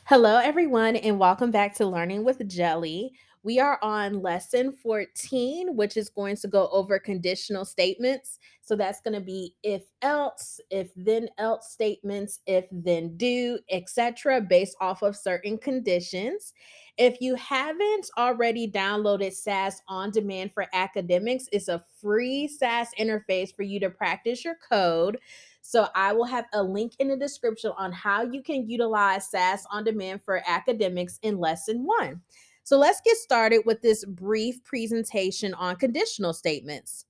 Hello, everyone, and welcome back to Learning with Jelly. We are on lesson 14, which is going to go over conditional statements. So that's going to be if else, if then else statements, if then do, etc., based off of certain conditions. If you haven't already downloaded SAS OnDemand for Academics, it's a free SAS interface for you to practice your code. So I will have a link in the description on how you can utilize SAS on demand for academics in lesson 1. So let's get started with this brief presentation on conditional statements.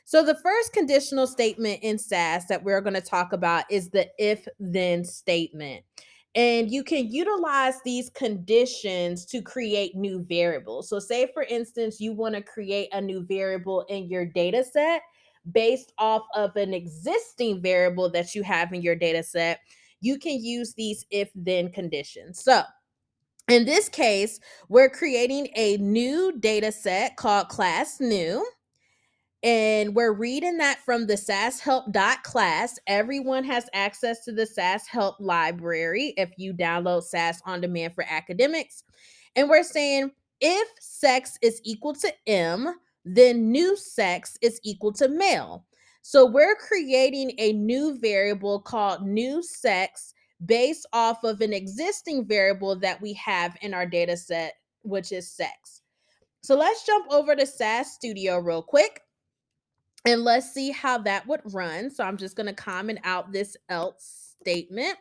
So the first conditional statement in SAS that we're going to talk about is the if then statement. And you can utilize these conditions to create new variables. So say for instance you want to create a new variable in your data set based off of an existing variable that you have in your data set. You can use these if then conditions. So in this case, we're creating a new data set called class new, and we're reading that from the SAS Help class. Everyone has access to the SAS Help library if you download SAS On Demand for Academics. And we're saying if sex is equal to M, then new sex is equal to male. So we're creating a new variable called new sex based off of an existing variable that we have in our data set, which is sex. So let's jump over to SAS Studio real quick. And let's see how that would run. So I'm just going to comment out this else statement.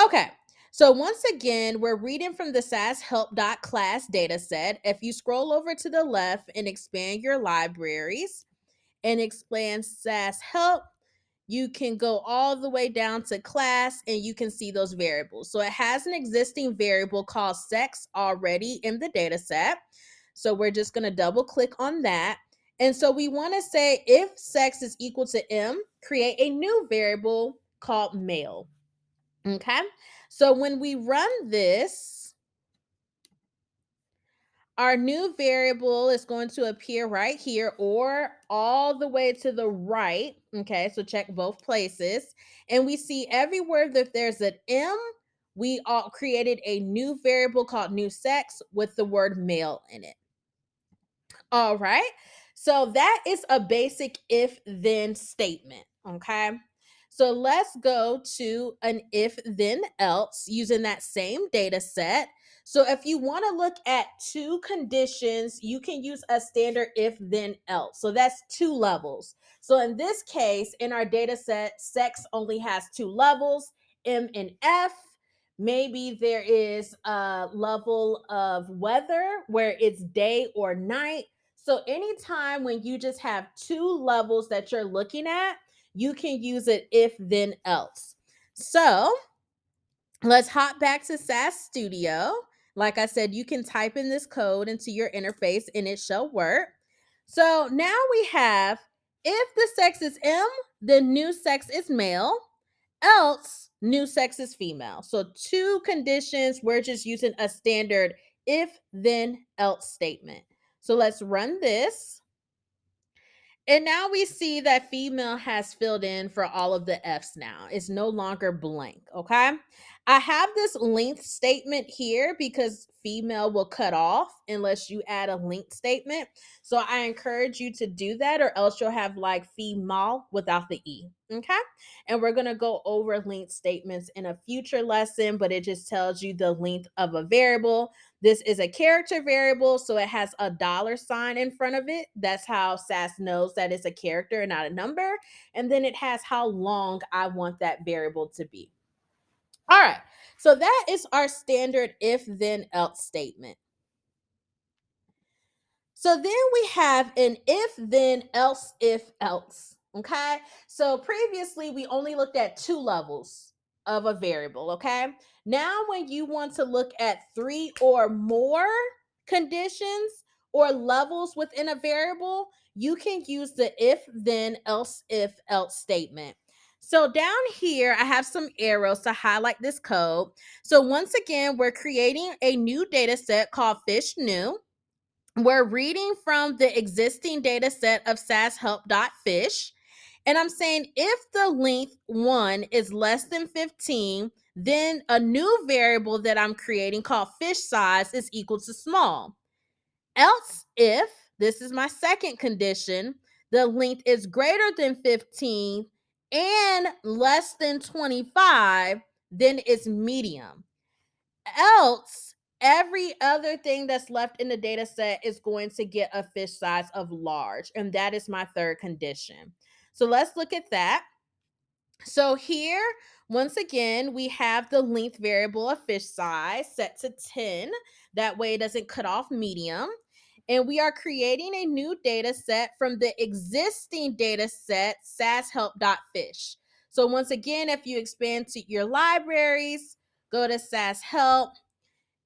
Okay. So once again, we're reading from the SAS Help class dataset. If you scroll over to the left and expand your libraries and expand SAS Help, you can go all the way down to class and you can see those variables. So it has an existing variable called sex already in the data set. So we're just going to double click on that. And so we want to say if sex is equal to M, create a new variable called male. Okay. So when we run this, our new variable is going to appear right here or all the way to the right. Okay, so check both places. And we see everywhere that there's an M, we all created a new variable called new sex with the word male in it. All right. So that is a basic if then statement. Okay. So let's go to an if then else using that same data set. So if you want to look at two conditions, you can use a standard if then else. So that's two levels. So in this case, in our data set, sex only has two levels, M and F. Maybe there is a level of weather where it's day or night. So anytime when you just have two levels that you're looking at, you can use it if then else. So let's hop back to SAS Studio. Like I said, you can type in this code into your interface and it shall work. So now we have if the sex is M, then new sex is male, else new sex is female. So two conditions, we're just using a standard if then else statement. So let's run this. And now we see that female has filled in for all of the F's now. It's no longer blank, okay? I have this length statement here because female will cut off unless you add a length statement. So I encourage you to do that or else you'll have like female without the E, okay? And we're going to go over length statements in a future lesson, but it just tells you the length of a variable. This is a character variable, so it has a $sign in front of it. That's how SAS knows that it's a character and not a number. And then it has how long I want that variable to be. All right, so that is our standard if then else statement. So then we have an if then else if else. Okay, so previously we only looked at two levels of a variable. Okay, now when you want to look at three or more conditions or levels within a variable, you can use the if then else if else statement. So down here, I have some arrows to highlight this code. So once again, we're creating a new data set called fish new. We're reading from the existing data set of SAS help.fish. And I'm saying if the length 1 is less than 15, then a new variable that I'm creating called fish size is equal to small. Else if, this is my second condition, the length is greater than 15 and less than 25, then it's medium. Else, every other thing that's left in the data set is going to get a fish size of large. And that is my third condition. So let's look at that. So here, once again, we have the length variable of fish size set to 10. That way it doesn't cut off medium. And we are creating a new data set from the existing data set, sashelp.fish. So once again, if you expand to your libraries, go to SAS Help,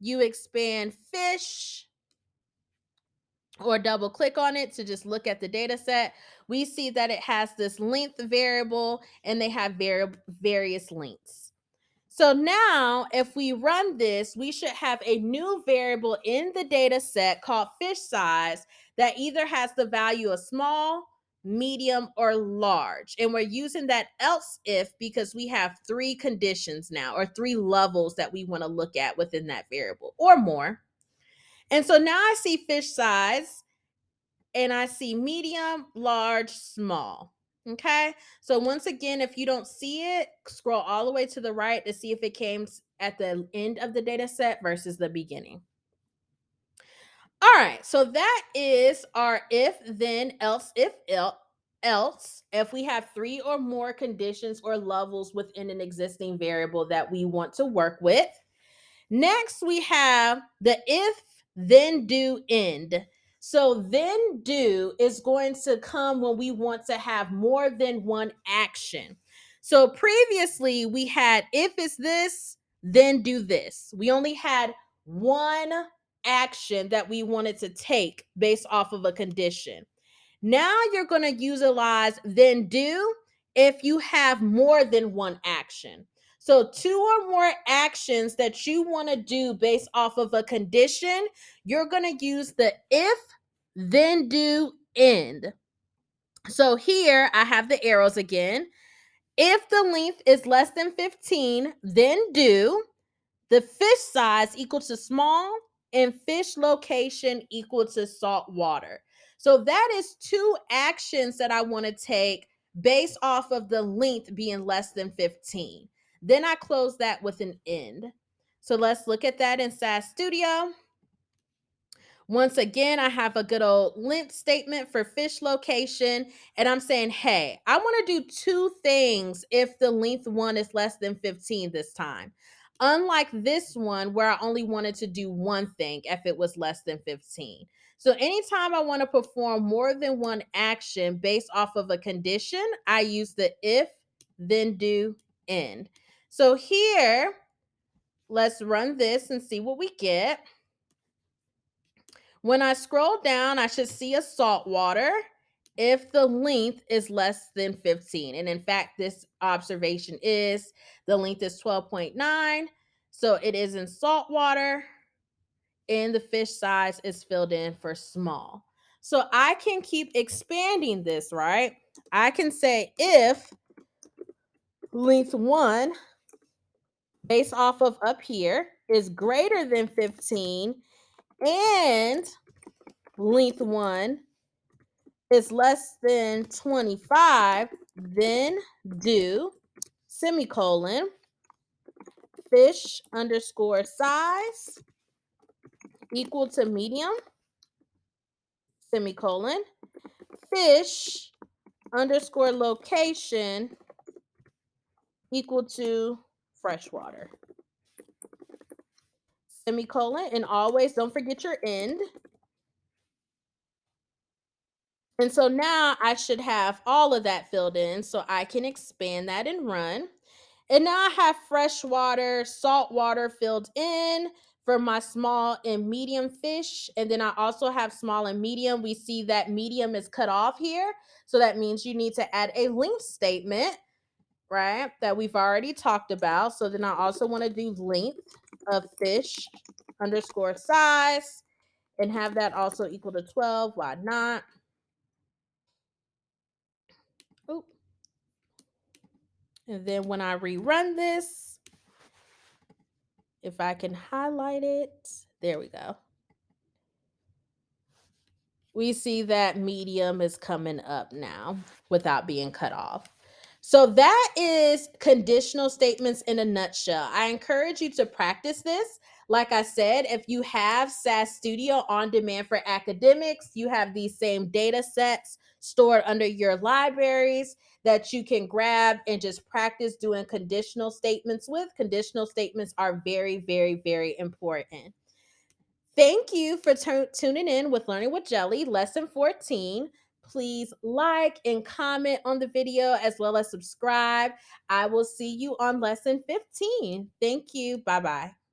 you expand fish, or double click on it to just look at the data set, we see that it has this length variable and they have various lengths. So now if we run this, we should have a new variable in the data set called fish size that either has the value of small, medium, or large. And we're using that else if because we have three conditions now, or three levels that we want to look at within that variable or more. And so now I see fish size and I see medium, large, small. Okay. So once again, if you don't see it, scroll all the way to the right to see if it came at the end of the data set versus the beginning. All right. So that is our if, then, else, if, else. If we have three or more conditions or levels within an existing variable that we want to work with. Next, we have the if, then, do, end. So, then, do is going to come when we want to have more than one action. So, previously, we had if is this, then do this. We only had one action that we wanted to take based off of a condition. Now you're going to utilize then do if you have more than one action. So, two or more actions that you want to do based off of a condition, you're going to use the if, then do, end. So, here I have the arrows again. If the length is less than 15, then do the fish size equal to small and fish location equal to salt water. So that is two actions that I want to take based off of the length being less than 15. Then I close that with an end. So let's look at that in SAS Studio. Once again, I have a good old length statement for fish location. And I'm saying, hey, I want to do two things if the length one is less than 15 this time. Unlike this one, where I only wanted to do one thing if it was less than 15. So anytime I want to perform more than one action based off of a condition, I use the if, then do, end. So here, let's run this and see what we get. When I scroll down, I should see a salt water if the length is less than 15. And in fact, this observation is the length is 12.9. So it is in salt water and the fish size is filled in for small. So I can keep expanding this, right? I can say if length one, based off of up here, is greater than 15 and length one is less than 25, then do semicolon fish underscore size equal to medium semicolon fish underscore location equal to freshwater semicolon, and always don't forget your end. And so now I should have all of that filled in so I can expand that and run. And now I have fresh water, salt water filled in for my small and medium fish. And then I also have small and medium. We see that medium is cut off here. So that means you need to add a length statement, right? That we've already talked about. So then I also want to do length of fish underscore size and have that also equal to 12. Why not? Oop. And then when I rerun this, If I can highlight it, there we go. We see that medium is coming up now without being cut off. So that is conditional statements in a nutshell. I encourage you to practice this. Like I said, if you have SAS Studio on demand for academics, you have these same data sets stored under your libraries that you can grab and just practice doing conditional statements with. Conditional statements are very, very, very important. Thank you for tuning in with Learning with Jelly, lesson 14. Please like and comment on the video as well as subscribe. I will see you on lesson 15. Thank you. Bye bye.